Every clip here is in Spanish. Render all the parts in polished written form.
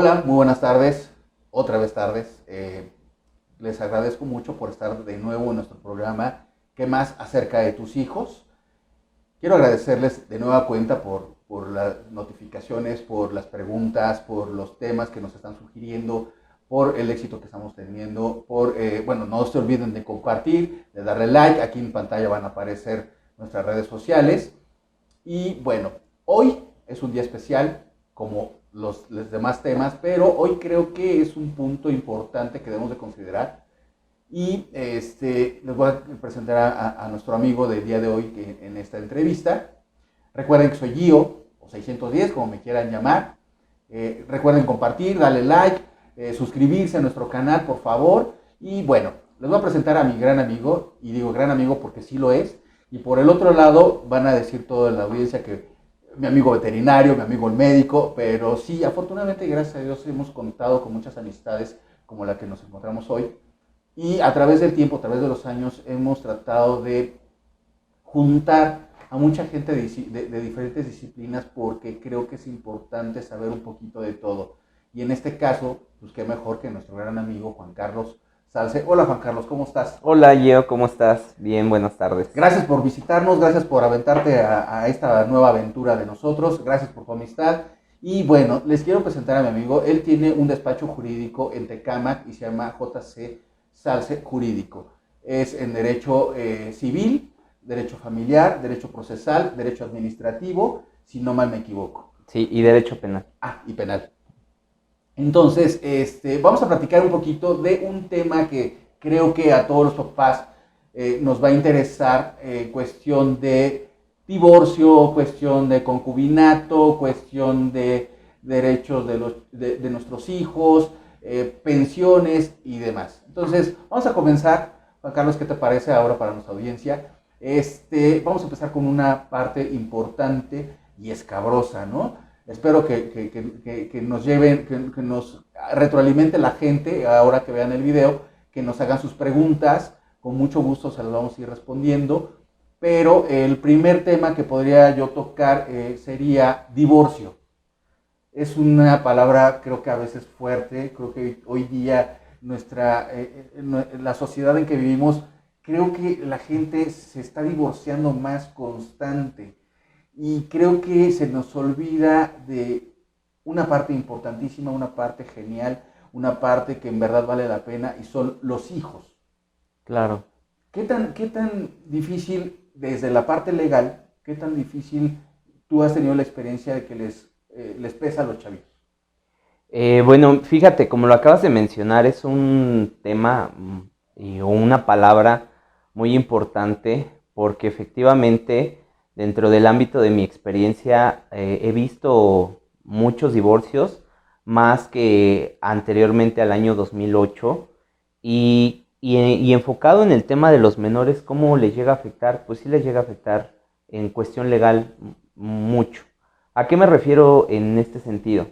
Hola, muy buenas tardes, otra vez tardes. Les agradezco mucho por estar de nuevo en nuestro programa ¿Qué más acerca de tus hijos? Quiero agradecerles de nueva cuenta por las notificaciones, por las preguntas, por los temas que nos están sugiriendo, por el éxito que estamos teniendo, bueno, no se olviden de compartir, de darle like, aquí en pantalla van a aparecer nuestras redes sociales. Y bueno, hoy es un día especial como los demás temas, pero hoy creo que es un punto importante que debemos de considerar. Y les voy a presentar a nuestro amigo del día de hoy en esta entrevista. Recuerden que soy Gio, o 610, como me quieran llamar. Recuerden compartir, darle like, suscribirse a nuestro canal, por favor. Y bueno, les voy a presentar a mi gran amigo, y digo gran amigo porque sí lo es. Y por el otro lado van a decir toda la audiencia que mi amigo veterinario, mi amigo el médico, pero sí, afortunadamente, gracias a Dios, hemos contado con muchas amistades como la que nos encontramos hoy. Y a través del tiempo, a través de los años, hemos tratado de juntar a mucha gente de diferentes disciplinas porque creo que es importante saber un poquito de todo. Y en este caso, pues qué mejor que nuestro gran amigo Juan Carlos Salce. Hola Juan Carlos, ¿cómo estás? Hola Gio, ¿cómo estás? Bien, buenas tardes. Gracias por visitarnos, gracias por aventarte a esta nueva aventura de nosotros, gracias por tu amistad. Y bueno, les quiero presentar a mi amigo. Él tiene un despacho jurídico en Tecámac y se llama JC Salce Jurídico. Es en derecho civil, derecho familiar, derecho procesal, derecho administrativo, si no mal me equivoco. Sí, y derecho penal. Y penal. Entonces, vamos a platicar un poquito de un tema que creo que a todos los papás nos va a interesar, cuestión de divorcio, cuestión de concubinato, cuestión de derechos de nuestros hijos, pensiones y demás. Entonces, vamos a comenzar. Juan Carlos, ¿qué te parece ahora para nuestra audiencia? Vamos a empezar con una parte importante y escabrosa, ¿no? Espero que nos lleven, que nos retroalimente la gente ahora que vean el video, que nos hagan sus preguntas, con mucho gusto se las vamos a ir respondiendo. Pero el primer tema que podría yo tocar sería divorcio. Es una palabra creo que a veces fuerte, creo que hoy día la sociedad en que vivimos, creo que la gente se está divorciando más constante. Y creo que se nos olvida de una parte importantísima, una parte genial, una parte que en verdad vale la pena, y son los hijos. Claro. ¿Qué tan difícil, desde la parte legal, qué tan difícil tú has tenido la experiencia de que les pesa a los chavitos? Bueno, fíjate, como lo acabas de mencionar, es un tema o una palabra muy importante porque efectivamente dentro del ámbito de mi experiencia he visto muchos divorcios, más que anteriormente al año 2008, y enfocado en el tema de los menores, ¿cómo les llega a afectar? Pues sí les llega a afectar en cuestión legal mucho. ¿A qué me refiero en este sentido?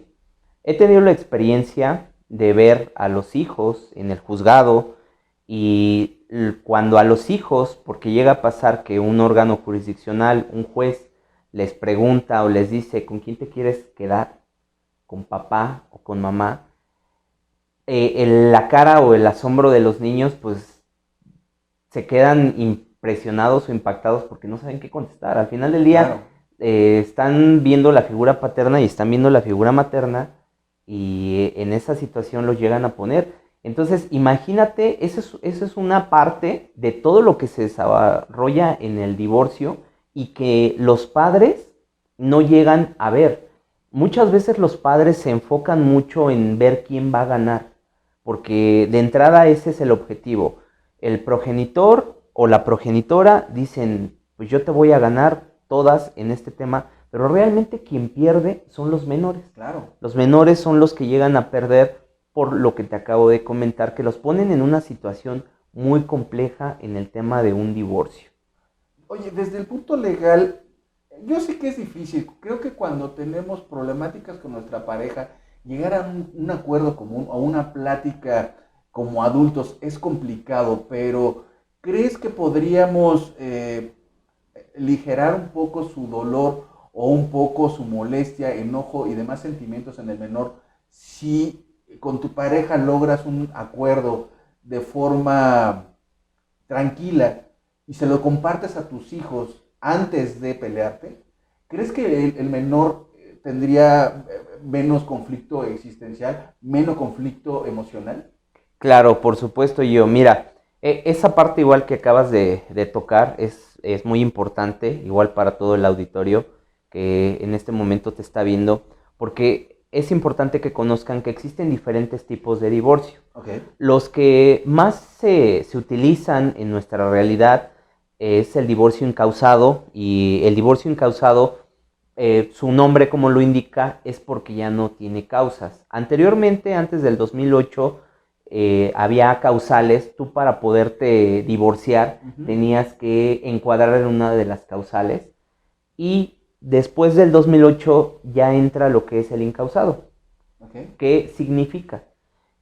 He tenido la experiencia de ver a los hijos en el juzgado y cuando a los hijos, porque llega a pasar que un órgano jurisdiccional, un juez, les pregunta o les dice ¿con quién te quieres quedar? ¿Con papá o con mamá? La cara o el asombro de los niños pues se quedan impresionados o impactados porque no saben qué contestar. Al final del día Claro. están viendo la figura paterna y están viendo la figura materna y en esa situación los llegan a poner. Entonces, imagínate, esa es una parte de todo lo que se desarrolla en el divorcio y que los padres no llegan a ver. Muchas veces los padres se enfocan mucho en ver quién va a ganar, porque de entrada ese es el objetivo. El progenitor o la progenitora dicen, pues yo te voy a ganar todas en este tema, pero realmente quien pierde son los menores. Claro. Los menores son los que llegan a perder por lo que te acabo de comentar, que los ponen en una situación muy compleja en el tema de un divorcio. Oye, desde el punto legal, yo sé que es difícil. Creo que cuando tenemos problemáticas con nuestra pareja, llegar a un acuerdo común o una plática como adultos es complicado, pero ¿crees que podríamos aligerar un poco su dolor o un poco su molestia, enojo y demás sentimientos en el menor si con tu pareja logras un acuerdo de forma tranquila y se lo compartes a tus hijos antes de pelearte, ¿crees que el menor tendría menos conflicto existencial, menos conflicto emocional? Claro, por supuesto, yo. Mira, esa parte igual que acabas de tocar es muy importante, igual para todo el auditorio que en este momento te está viendo, porque es importante que conozcan que existen diferentes tipos de divorcio. Okay. Los que más se utilizan en nuestra realidad es el divorcio incausado, y el divorcio incausado, su nombre como lo indica, es porque ya no tiene causas. Anteriormente, antes del 2008, había causales. Tú, para poderte divorciar, tenías que encuadrar en una de las causales, y después del 2008 ya entra lo que es el incausado. Okay. ¿Qué significa?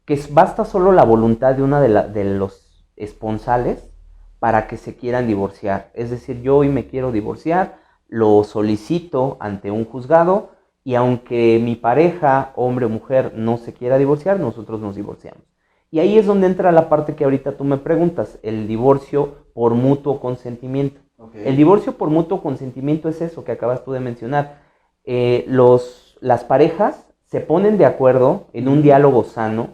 Que basta solo la voluntad de una de los esponsales para que se quieran divorciar. Es decir, yo hoy me quiero divorciar, lo solicito ante un juzgado, y aunque mi pareja, hombre o mujer, no se quiera divorciar, nosotros nos divorciamos. Y ahí es donde entra la parte que ahorita tú me preguntas, el divorcio por mutuo consentimiento. Okay. El divorcio por mutuo consentimiento es eso que acabas tú de mencionar. Las parejas se ponen de acuerdo en un diálogo sano,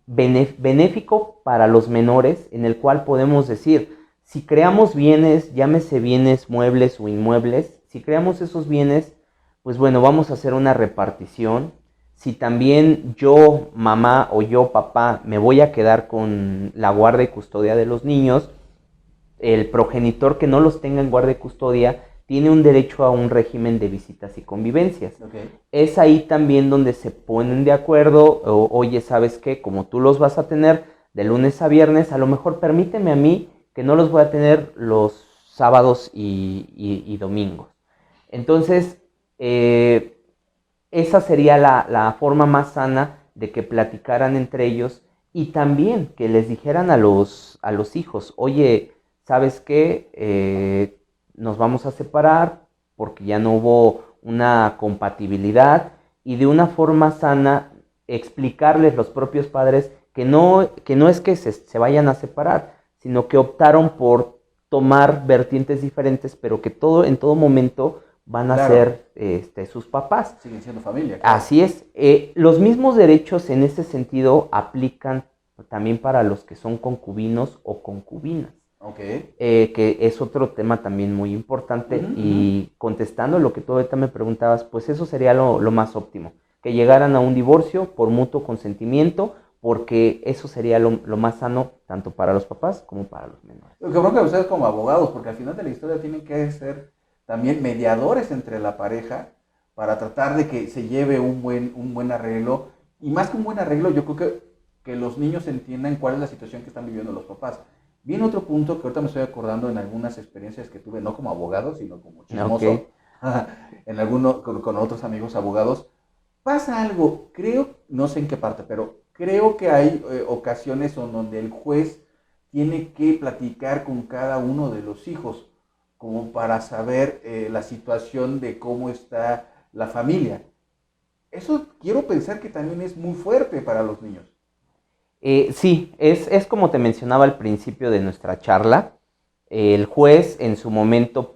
benéfico para los menores, en el cual podemos decir, si creamos bienes, llámese bienes muebles o inmuebles, si creamos esos bienes, pues bueno, vamos a hacer una repartición. Si también yo, mamá, o yo, papá, me voy a quedar con la guarda y custodia de los niños, el progenitor que no los tenga en guarda y custodia tiene un derecho a un régimen de visitas y convivencias. Okay. Es ahí también donde se ponen de acuerdo, oye, ¿sabes qué? Como tú los vas a tener de lunes a viernes, a lo mejor permíteme a mí que no los voy a tener los sábados y domingos. Entonces, esa sería la forma más sana de que platicaran entre ellos, y también que les dijeran a los hijos, oye, ¿sabes qué? Nos vamos a separar porque ya no hubo una compatibilidad, y de una forma sana explicarles los propios padres que no es que se vayan a separar, sino que optaron por tomar vertientes diferentes, pero que en todo momento van a ser sus papás. Siguen siendo familia. Claro. Así es. Los mismos derechos en ese sentido aplican también para los que son concubinos o concubinas. Okay. Que es otro tema también muy importante. Y contestando lo que tú ahorita me preguntabas, pues eso sería lo más óptimo, que llegaran a un divorcio por mutuo consentimiento, porque eso sería lo más sano tanto para los papás como para los menores. Lo que pasa es que ustedes como abogados, porque al final de la historia tienen que ser también mediadores entre la pareja para tratar de que se lleve un buen arreglo, y más que un buen arreglo, yo creo que los niños entiendan cuál es la situación que están viviendo los papás. Viene otro punto que ahorita me estoy acordando en algunas experiencias que tuve, no como abogado, sino como chismoso, okay. con otros amigos abogados. Pasa algo, creo, no sé en qué parte, pero creo que hay ocasiones donde el juez tiene que platicar con cada uno de los hijos, como para saber la situación de cómo está la familia. Eso quiero pensar que también es muy fuerte para los niños. Sí, es como te mencionaba al principio de nuestra charla. El juez, en su momento,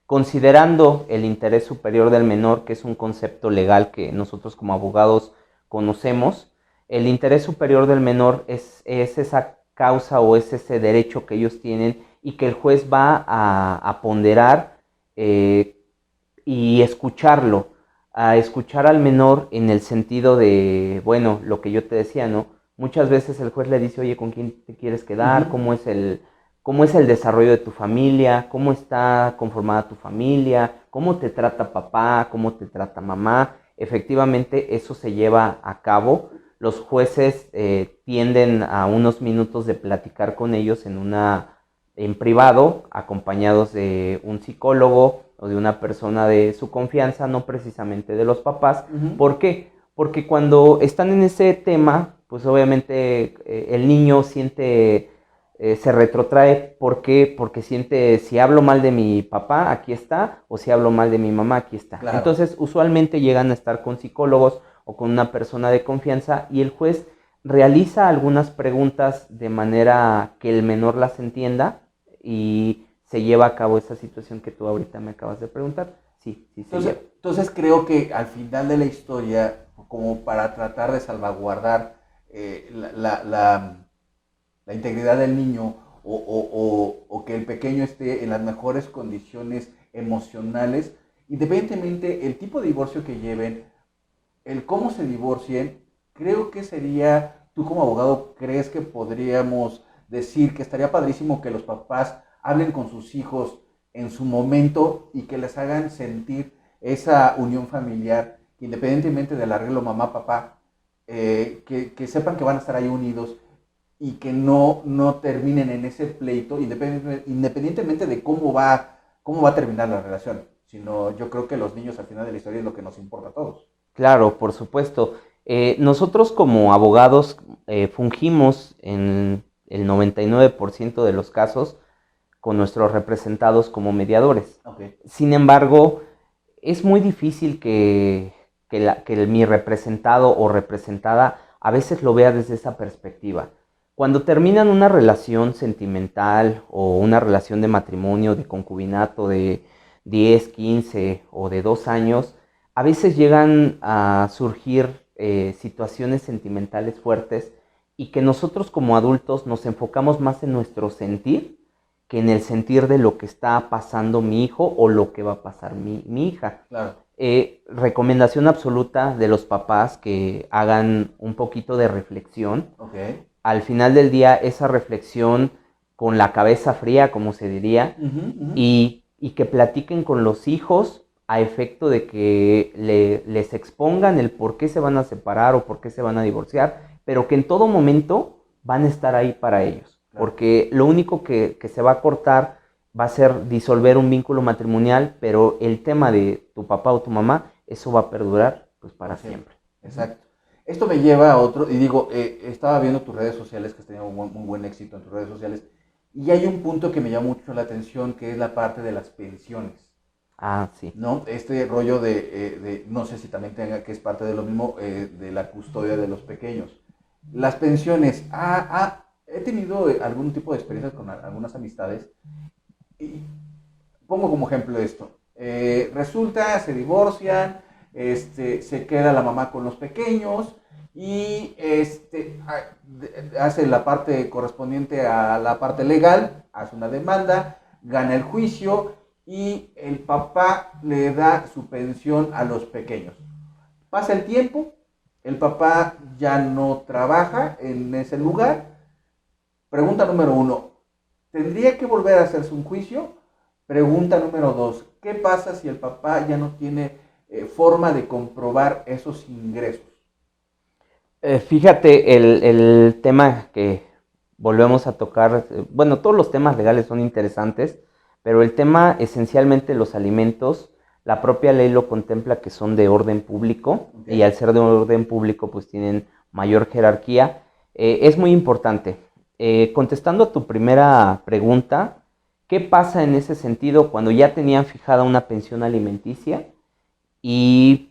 considerando el interés superior del menor, que es un concepto legal que nosotros como abogados conocemos, el interés superior del menor es esa causa o es ese derecho que ellos tienen, y que el juez va a ponderar y escucharlo, a escuchar al menor en el sentido de, bueno, lo que yo te decía, ¿no? Muchas veces el juez le dice, oye, ¿con quién te quieres quedar? ¿Cómo es el desarrollo de tu familia? ¿Cómo está conformada tu familia? ¿Cómo te trata papá? ¿Cómo te trata mamá? Efectivamente, eso se lleva a cabo. Los jueces tienden a unos minutos de platicar con ellos en privado, acompañados de un psicólogo o de una persona de su confianza, no precisamente de los papás. ¿Por qué? Porque cuando están en ese tema, pues obviamente el niño siente, se retrotrae. ¿Por qué? Porque siente, si hablo mal de mi papá, aquí está, o si hablo mal de mi mamá, aquí está. Claro. Entonces, usualmente llegan a estar con psicólogos o con una persona de confianza, y el juez realiza algunas preguntas de manera que el menor las entienda y se lleva a cabo esa situación que tú ahorita me acabas de preguntar. Sí, sí, sí. Entonces creo que al final de la historia, como para tratar de salvaguardar la integridad del niño o que el pequeño esté en las mejores condiciones emocionales, independientemente el tipo de divorcio que lleven, el cómo se divorcien, creo que sería, tú como abogado, ¿crees que podríamos decir que estaría padrísimo que los papás hablen con sus hijos en su momento y que les hagan sentir esa unión familiar, que independientemente del arreglo mamá-papá, que sepan que van a estar ahí unidos y que no terminen en ese pleito, independientemente de cómo va a terminar la relación, sino yo creo que los niños al final de la historia es lo que nos importa a todos. Claro, por supuesto. Nosotros como abogados fungimos en el 99% de los casos con nuestros representados como mediadores. Okay. Sin embargo, es muy difícil que mi representado o representada a veces lo vea desde esa perspectiva. Cuando terminan una relación sentimental o una relación de matrimonio, de concubinato de 10, 15 o de 2 años, a veces llegan a surgir situaciones sentimentales fuertes y que nosotros como adultos nos enfocamos más en nuestro sentir que en el sentir de lo que está pasando mi hijo o lo que va a pasar mi hija. Claro. Recomendación absoluta de los papás que hagan un poquito de reflexión. Okay. Al final del día, esa reflexión con la cabeza fría, como se diría, y que platiquen con los hijos a efecto de que les expongan el por qué se van a separar o por qué se van a divorciar, pero que en todo momento van a estar ahí para ellos. Claro. Porque lo único que se va a cortar va a ser disolver un vínculo matrimonial, pero el tema de tu papá o tu mamá, eso va a perdurar pues para siempre. Exacto. Esto me lleva a otro, y digo, estaba viendo tus redes sociales, que has tenido muy buen éxito en tus redes sociales, y hay un punto que me llama mucho la atención, que es la parte de las pensiones. Ah, sí. ¿No? Este rollo de no sé si también tenga, que es parte de lo mismo, de la custodia de los pequeños. Las pensiones, he tenido algún tipo de experiencias con algunas amistades, y pongo como ejemplo esto. Resulta, se divorcian, se queda la mamá con los pequeños y hace la parte correspondiente a la parte legal, hace una demanda, gana el juicio y el papá le da su pensión a los pequeños. Pasa el tiempo, el papá ya no trabaja en ese lugar. Pregunta número 1, ¿tendría que volver a hacerse un juicio? Pregunta número 2, ¿qué pasa si el papá ya no tiene forma de comprobar esos ingresos? Fíjate, el tema que volvemos a tocar, bueno, todos los temas legales son interesantes, pero el tema esencialmente los alimentos, la propia ley lo contempla que son de orden público, okay. Y al ser de orden público pues tienen mayor jerarquía. Es muy importante. Contestando a tu primera pregunta, ¿qué pasa en ese sentido cuando ya tenían fijada una pensión alimenticia y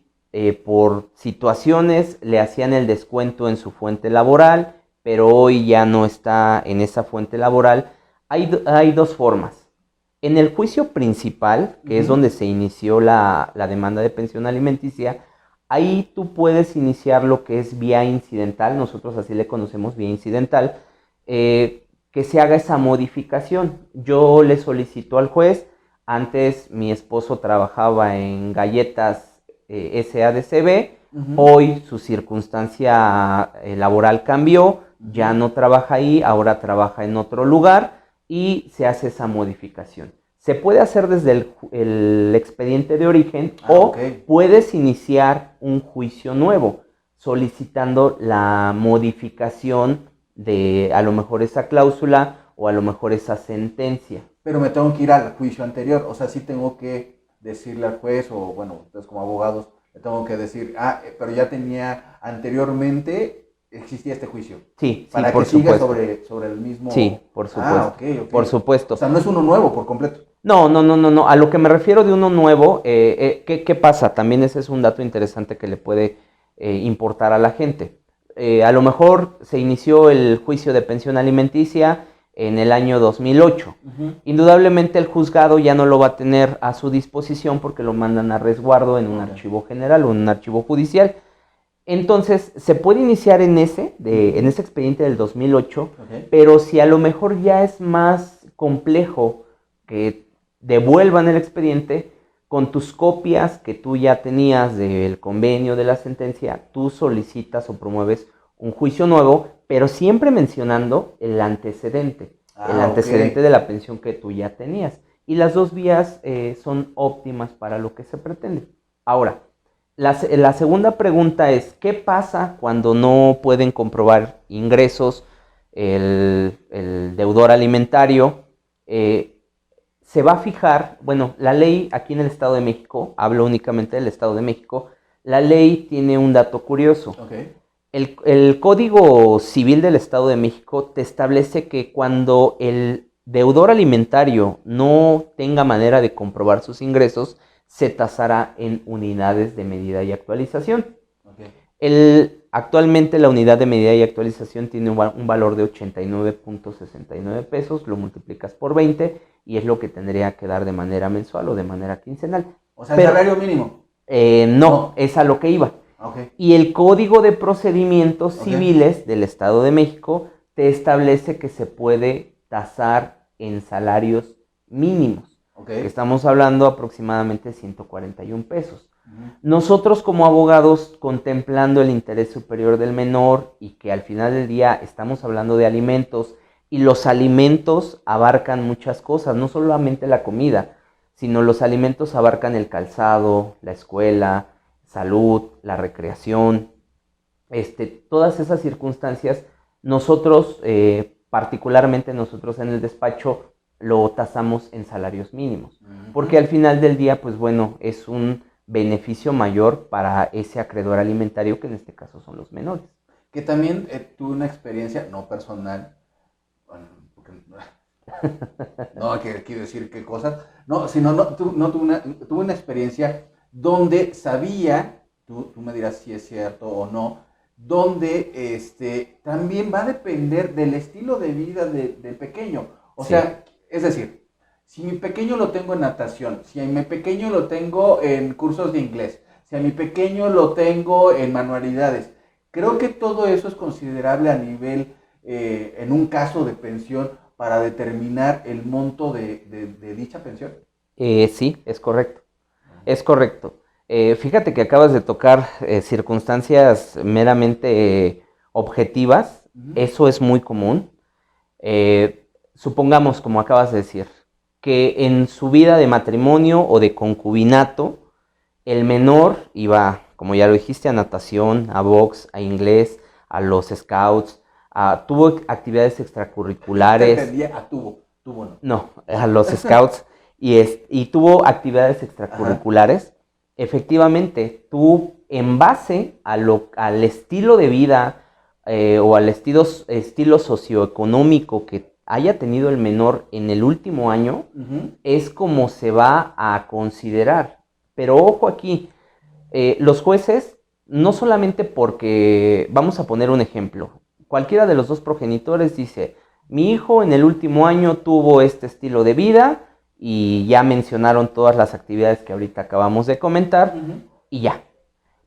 por situaciones le hacían el descuento en su fuente laboral, pero hoy ya no está en esa fuente laboral? Hay dos formas. En el juicio principal, que es donde se inició la demanda de pensión alimenticia, ahí tú puedes iniciar lo que es vía incidental, nosotros así le conocemos, vía incidental, que se haga esa modificación. Yo le solicito al juez, antes mi esposo trabajaba en Galletas SADCB, hoy su circunstancia laboral cambió, ya no trabaja ahí, ahora trabaja en otro lugar y se hace esa modificación. Se puede hacer desde el expediente de origen o puedes iniciar un juicio nuevo solicitando la modificación de a lo mejor esa cláusula o a lo mejor esa sentencia. Pero me tengo que ir al juicio anterior, o sea, sí tengo que decirle al juez, o bueno, ustedes como abogados, le tengo que decir, pero ya tenía anteriormente, existía este juicio. Sí, para sí, por que siga supuesto. sobre el mismo. Sí, por supuesto. Okay. Por supuesto. O sea, no es uno nuevo por completo. No. A lo que me refiero de uno nuevo, ¿qué pasa? También ese es un dato interesante que le puede importar a la gente. A lo mejor se inició el juicio de pensión alimenticia en el año 2008. Indudablemente el juzgado ya no lo va a tener a su disposición porque lo mandan a resguardo en un archivo general o en un archivo judicial. Entonces, se puede iniciar en ese expediente del 2008, pero si a lo mejor ya es más complejo que devuelvan el expediente, con tus copias que tú ya tenías del convenio de la sentencia, tú solicitas o promueves un juicio nuevo, pero siempre mencionando el antecedente de la pensión que tú ya tenías. Y las dos vías son óptimas para lo que se pretende. Ahora, la segunda pregunta es, ¿qué pasa cuando no pueden comprobar ingresos el deudor alimentario? Se va a fijar, bueno, la ley aquí en el Estado de México, hablo únicamente del Estado de México, la ley tiene un dato curioso. El Código Civil del Estado de México te establece que cuando el deudor alimentario no tenga manera de comprobar sus ingresos, se tasará en unidades de medida y actualización. Actualmente la unidad de medida y actualización tiene un valor de 89.69 pesos, lo multiplicas por 20 y es lo que tendría que dar de manera mensual o de manera quincenal. O sea, ¿el salario mínimo? No, es a lo que iba. Y el Código de Procedimientos Civiles del Estado de México te establece que se puede tasar en salarios mínimos. Estamos hablando aproximadamente de 141 pesos. Nosotros como abogados, contemplando el interés superior del menor y que al final del día estamos hablando de alimentos, y los alimentos abarcan muchas cosas, no solamente la comida, sino los alimentos abarcan el calzado, la escuela, salud, la recreación, todas esas circunstancias. Nosotros, particularmente nosotros en el despacho, lo tasamos en salarios mínimos, porque al final del día, pues bueno, es un beneficio mayor para ese acreedor alimentario, que en este caso son los menores. Que también tuve una experiencia, no personal, bueno, porque no quiero decir qué cosas, no, sino tuve una experiencia donde sabía, tú me dirás si es cierto o no, donde también va a depender del estilo de vida del pequeño. O sea, es decir, si mi pequeño lo tengo en natación, si a mi pequeño lo tengo en cursos de inglés, si a mi pequeño lo tengo en manualidades, creo que todo eso es considerable a nivel, en un caso de pensión, para determinar el monto de dicha pensión. Sí, es correcto. Es correcto. Fíjate que acabas de tocar circunstancias meramente objetivas. Eso es muy común. Supongamos, como acabas de decir, que en su vida de matrimonio o de concubinato, el menor iba, como ya lo dijiste, a natación, a box, a inglés, a los scouts, tuvo actividades extracurriculares. Entendía a tuvo no. No, a los scouts y tuvo actividades extracurriculares. Ajá. Efectivamente, tú en base al estilo de vida o al estilo socioeconómico que haya tenido el menor en el último año, es como se va a considerar. Pero ojo aquí, los jueces, no solamente porque, vamos a poner un ejemplo, cualquiera de los dos progenitores dice, mi hijo en el último año tuvo este estilo de vida y ya mencionaron todas las actividades que ahorita acabamos de comentar y ya.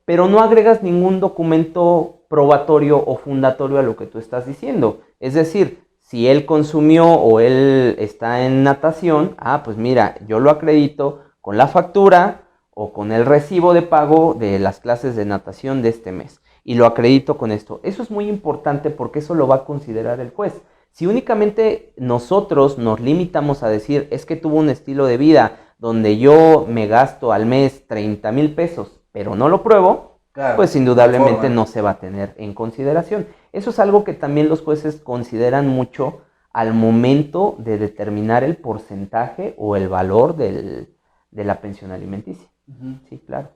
Pero no agregas ningún documento probatorio o fundatorio a lo que tú estás diciendo. Es decir, si él consumió o él está en natación, pues mira, yo lo acredito con la factura o con el recibo de pago de las clases de natación de este mes. Y lo acredito con esto. Eso es muy importante porque eso lo va a considerar el juez. Si únicamente nosotros nos limitamos a decir, es que tuvo un estilo de vida donde yo me gasto al mes 30,000 pesos, pero no lo pruebo, claro, pues indudablemente no se va a tener en consideración. Eso es algo que también los jueces consideran mucho al momento de determinar el porcentaje o el valor de la pensión alimenticia. Sí, claro.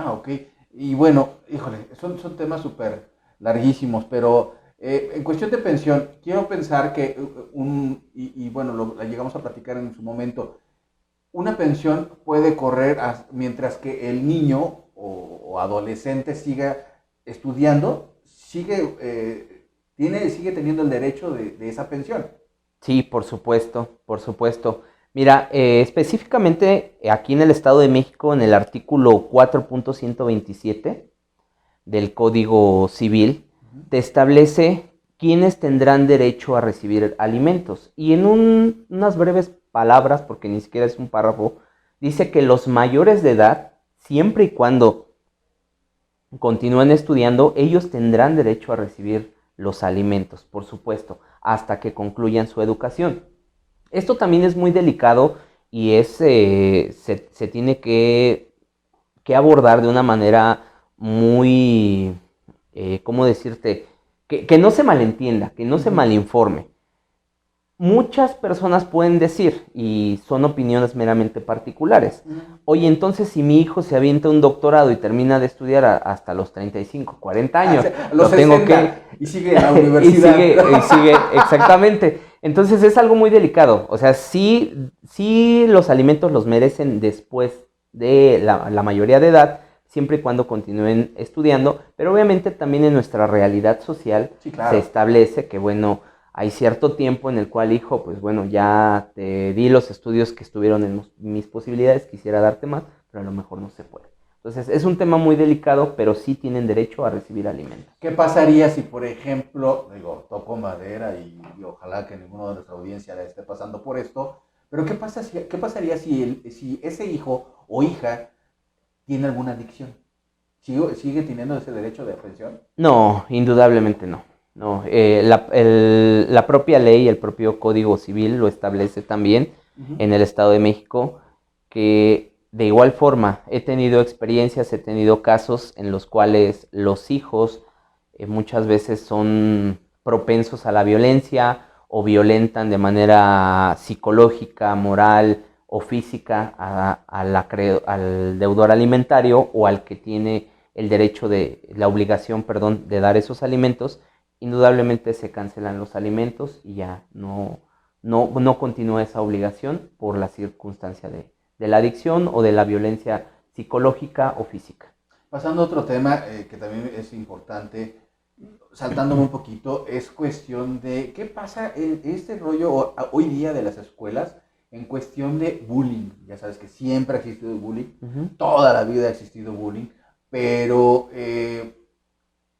Ok. Y bueno, híjole, son temas súper larguísimos, pero en cuestión de pensión, quiero pensar que bueno, la llegamos a platicar en su momento, una pensión puede correr mientras que el niño o adolescente siga estudiando, sigue teniendo el derecho de esa pensión. Sí, por supuesto, por supuesto. Mira, específicamente aquí en el Estado de México, en el artículo 4.127 del Código Civil, te establece quiénes tendrán derecho a recibir alimentos. Y en unas breves palabras, porque ni siquiera es un párrafo, dice que los mayores de edad, siempre y cuando continúen estudiando, ellos tendrán derecho a recibir los alimentos, por supuesto, hasta que concluyan su educación. Esto también es muy delicado y se tiene que abordar de una manera muy, ¿cómo decirte? Que no se malentienda, que no se malinforme. Muchas personas pueden decir, y son opiniones meramente particulares, oye, entonces si mi hijo se avienta un doctorado y termina de estudiar hasta los 35, 40 años, los lo tengo 60, que... y sigue en la universidad. y sigue, exactamente. Entonces es algo muy delicado. O sea, sí los alimentos los merecen después de la mayoría de edad, siempre y cuando continúen estudiando, pero obviamente también en nuestra realidad social Sí, claro. se establece que, bueno, hay cierto tiempo en el cual, hijo, pues bueno, ya te di los estudios que estuvieron en mis posibilidades, quisiera darte más, pero a lo mejor no se puede. Entonces, es un tema muy delicado, pero sí tienen derecho a recibir alimentos. ¿Qué pasaría si, por ejemplo, digo, toco madera y ojalá que ninguno de nuestra audiencia le esté pasando por esto, pero qué pasaría si ese hijo o hija tiene alguna adicción? ¿Sigue teniendo ese derecho de pensión? No, indudablemente no. No, la propia ley, el propio Código Civil lo establece también en el Estado de México, que de igual forma he tenido experiencias, he tenido casos en los cuales los hijos muchas veces son propensos a la violencia o violentan de manera psicológica, moral o física al deudor alimentario o al que tiene el derecho la obligación, perdón, de dar esos alimentos. Indudablemente se cancelan los alimentos y ya no continúa esa obligación por la circunstancia de la adicción o de la violencia psicológica o física. Pasando a otro tema que también es importante, saltándome un poquito, es cuestión de qué pasa en este rollo hoy día de las escuelas en cuestión de bullying. Ya sabes que siempre ha existido el bullying, toda la vida ha existido bullying, pero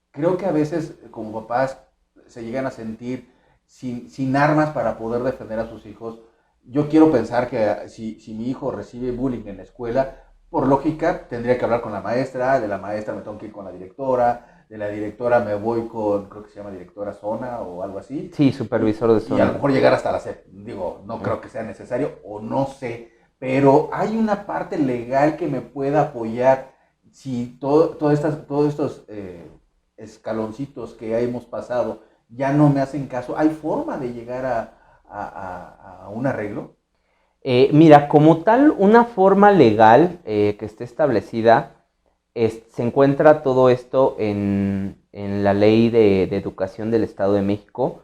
creo que a veces como papás se llegan a sentir sin armas para poder defender a sus hijos. Yo quiero pensar que si mi hijo recibe bullying en la escuela, por lógica tendría que hablar con la maestra, de la maestra me tengo que ir con la directora, de la directora me voy con, creo que se llama directora zona o algo así. Sí, supervisor de zona. Y a lo mejor llegar hasta la SEP. Digo, no creo que sea necesario o no sé, pero hay una parte legal que me pueda apoyar si todos estos escaloncitos que hemos pasado ya no me hacen caso. ¿Hay forma de llegar a un arreglo? Mira, como tal, una forma legal que esté establecida, se encuentra todo esto en la Ley de Educación del Estado de México,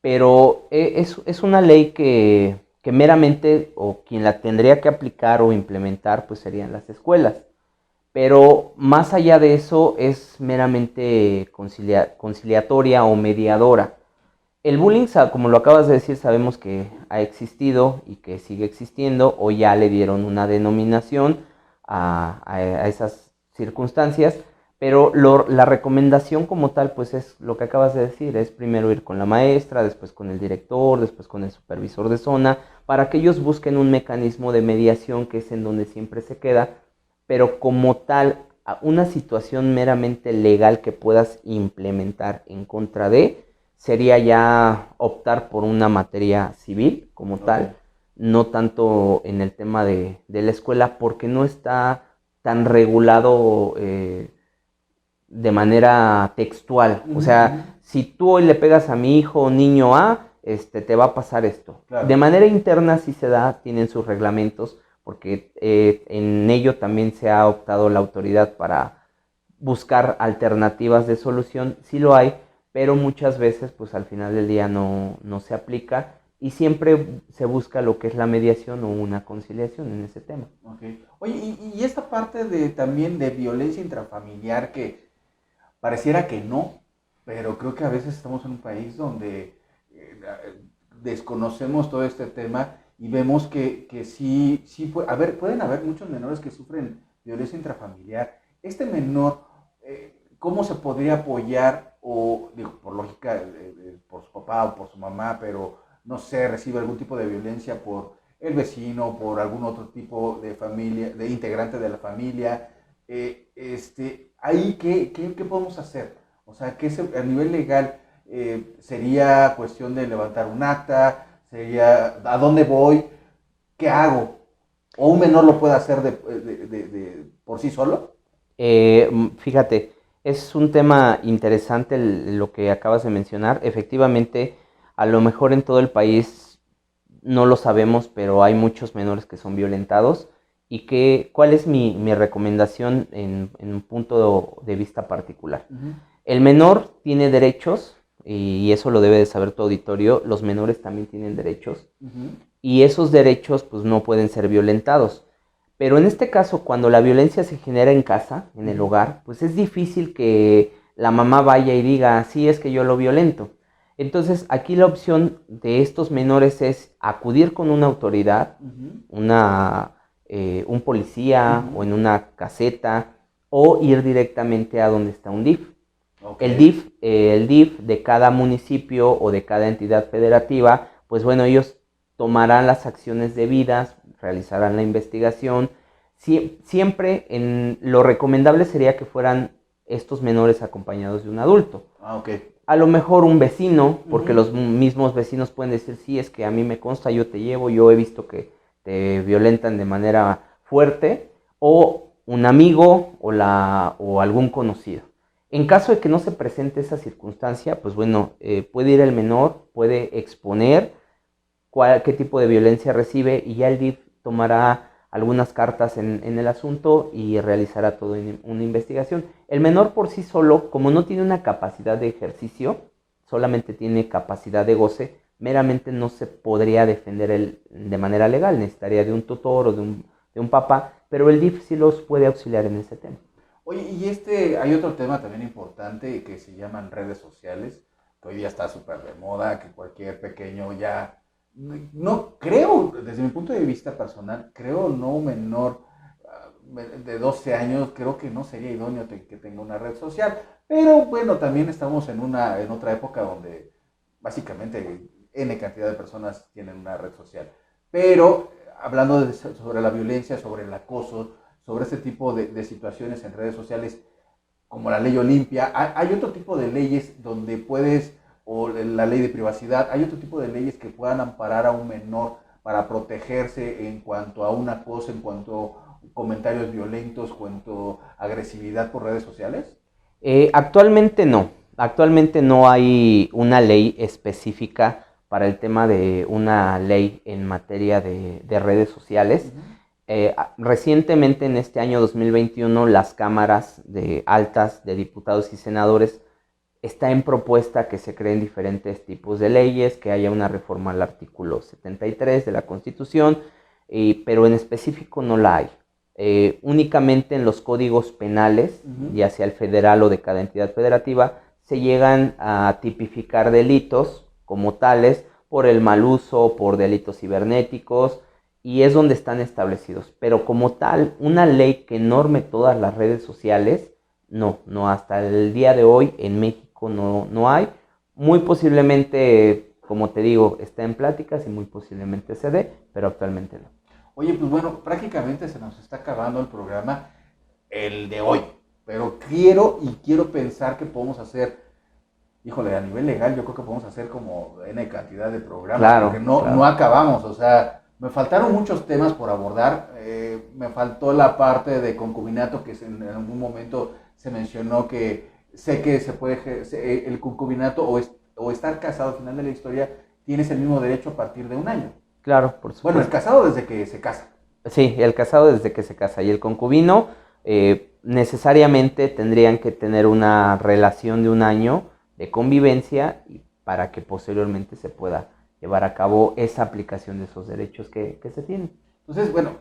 pero es una ley que meramente, o quien la tendría que aplicar o implementar, pues serían las escuelas. Pero más allá de eso, es meramente conciliatoria o mediadora. El bullying, como lo acabas de decir, sabemos que ha existido y que sigue existiendo, o ya le dieron una denominación a esas circunstancias, pero la recomendación como tal, pues es lo que acabas de decir, es primero ir con la maestra, después con el director, después con el supervisor de zona, para que ellos busquen un mecanismo de mediación que es en donde siempre se queda, pero como tal, una situación meramente legal que puedas implementar en contra de, sería ya optar por una materia civil como tal, no tanto en el tema de la escuela, porque no está tan regulado de manera textual. O sea, si tú hoy le pegas a mi hijo o niño A, te va a pasar esto. Claro. De manera interna sí se da, tienen sus reglamentos, porque en ello también se ha optado la autoridad para buscar alternativas de solución, sí lo hay, pero muchas veces pues al final del día no se aplica y siempre se busca lo que es la mediación o una conciliación en ese tema. Okay. Oye, y esta parte también de violencia intrafamiliar que Pareciera que no, pero creo que a veces estamos en un país donde desconocemos todo este tema y vemos que sí, pueden haber muchos menores que sufren violencia intrafamiliar. Este menor, ¿cómo se podría apoyar? O, digo, por lógica, por su papá o por su mamá, pero no sé, recibe algún tipo de violencia por el vecino, por algún otro tipo de familia, de integrante de la familia. Ahí, ¿qué podemos hacer? O sea, a nivel legal sería cuestión de levantar un acta, sería a dónde voy, qué hago. ¿O un menor lo puede hacer por sí solo? Fíjate, es un tema interesante lo que acabas de mencionar. Efectivamente, a lo mejor en todo el país no lo sabemos, pero hay muchos menores que son violentados. ¿Cuál es mi recomendación en un punto de vista particular? Uh-huh. El menor tiene derechos, y eso lo debe de saber tu auditorio. Los menores también tienen derechos, Uh-huh. y esos derechos pues no pueden ser violentados. Pero en este caso, cuando la violencia se genera en casa, en el hogar, pues es difícil que la mamá vaya y diga, sí, es que yo lo violento. Entonces, aquí la opción de estos menores es acudir con una autoridad, Uh-huh. un policía, Uh-huh. o en una caseta, o ir directamente a donde está un DIF. Okay. El DIF de cada municipio o de cada entidad federativa, pues bueno, ellos tomarán las acciones debidas, realizarán la investigación. Siempre lo recomendable sería que fueran estos menores acompañados de un adulto. Okay. A lo mejor un vecino, porque los mismos vecinos pueden decir, sí, es que a mí me consta, yo te llevo, yo he visto que te violentan de manera fuerte, o un amigo o algún conocido. En caso de que no se presente esa circunstancia, pues bueno, puede ir el menor, puede exponer qué tipo de violencia recibe, y ya el DIF tomará algunas cartas en el asunto y realizará toda una investigación. El menor por sí solo, como no tiene una capacidad de ejercicio, solamente tiene capacidad de goce, meramente no se podría defender de manera legal, necesitaría de un tutor o de un papá, pero el DIF sí los puede auxiliar en ese tema. Oye, y hay otro tema también importante que se llaman redes sociales, que hoy día está súper de moda, que cualquier pequeño ya, no creo, desde mi punto de vista personal, creo no menor de 12 años, creo que no sería idóneo que tenga una red social, pero bueno, también estamos en otra época donde básicamente N cantidad de personas tienen una red social, pero hablando sobre la violencia, sobre el acoso, sobre este tipo de situaciones en redes sociales, como la ley Olimpia, hay otro tipo de leyes donde puedes, o la ley de privacidad, hay otro tipo de leyes que puedan amparar a un menor para protegerse en cuanto a un acoso, en cuanto a comentarios violentos, en cuanto a agresividad por redes sociales. Actualmente no hay una ley específica para el tema de una ley en materia de redes sociales. Recientemente, en este año 2021, las cámaras altas de diputados y senadores está en propuesta que se creen diferentes tipos de leyes, que haya una reforma al artículo 73 de la Constitución, pero en específico no la hay. Únicamente en los códigos penales, ya sea el federal o de cada entidad federativa, se llegan a tipificar delitos como tales por el mal uso, por delitos cibernéticos, y es donde están establecidos. Pero como tal, una ley que norme todas las redes sociales, no, hasta el día de hoy en México no hay. Muy posiblemente, como te digo, está en pláticas y muy posiblemente se dé, pero actualmente no. Oye, pues bueno, prácticamente se nos está acabando el programa, el de hoy, pero quiero pensar que podemos hacer, híjole, a nivel legal yo creo que podemos hacer como N cantidad de programas, Claro, porque no, claro. No acabamos, o sea, me faltaron muchos temas por abordar, me faltó la parte de concubinato que en algún momento se mencionó, que sé que se puede, el concubinato o estar casado al final de la historia, tienes el mismo derecho a partir de un año. Claro, por supuesto. Bueno, el casado desde que se casa. Sí, el casado desde que se casa, y el concubino necesariamente tendrían que tener una relación de un año de convivencia para que posteriormente se pueda llevar a cabo esa aplicación de esos derechos que se tienen. Entonces, bueno,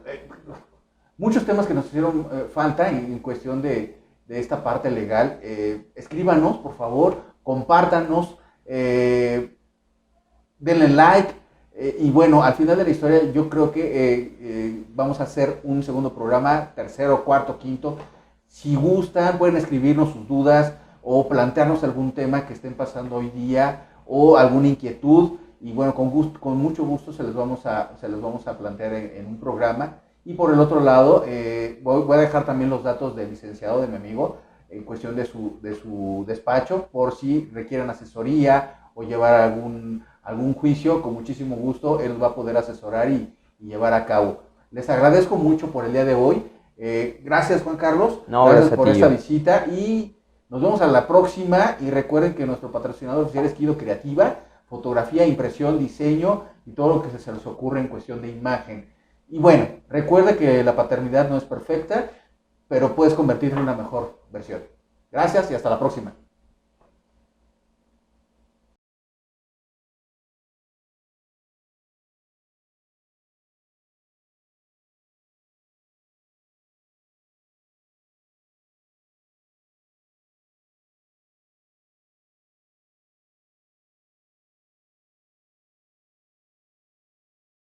muchos temas que nos hicieron falta en cuestión de de esta parte legal, escríbanos, por favor, compártanos, denle like. Y bueno, al final de la historia yo creo que vamos a hacer un segundo programa, tercero, cuarto, quinto. Si gustan, pueden escribirnos sus dudas o plantearnos algún tema que estén pasando hoy día o alguna inquietud. Y bueno, con mucho gusto se les vamos a plantear en un programa. Y por el otro lado, voy a dejar también los datos del licenciado, de mi amigo, en cuestión de su despacho, por si requieren asesoría o llevar algún juicio. Con muchísimo gusto él va a poder asesorar y llevar a cabo. Les agradezco mucho por el día de hoy. Gracias, Juan Carlos. No, gracias por esta yo. visita y nos vemos a la próxima. Y recuerden que nuestro patrocinador oficial es Kido Creativa, fotografía, impresión, diseño y todo lo que se les ocurre en cuestión de imagen. Y bueno, recuerda que la paternidad no es perfecta, pero puedes convertirla en una mejor versión. Gracias y hasta la próxima.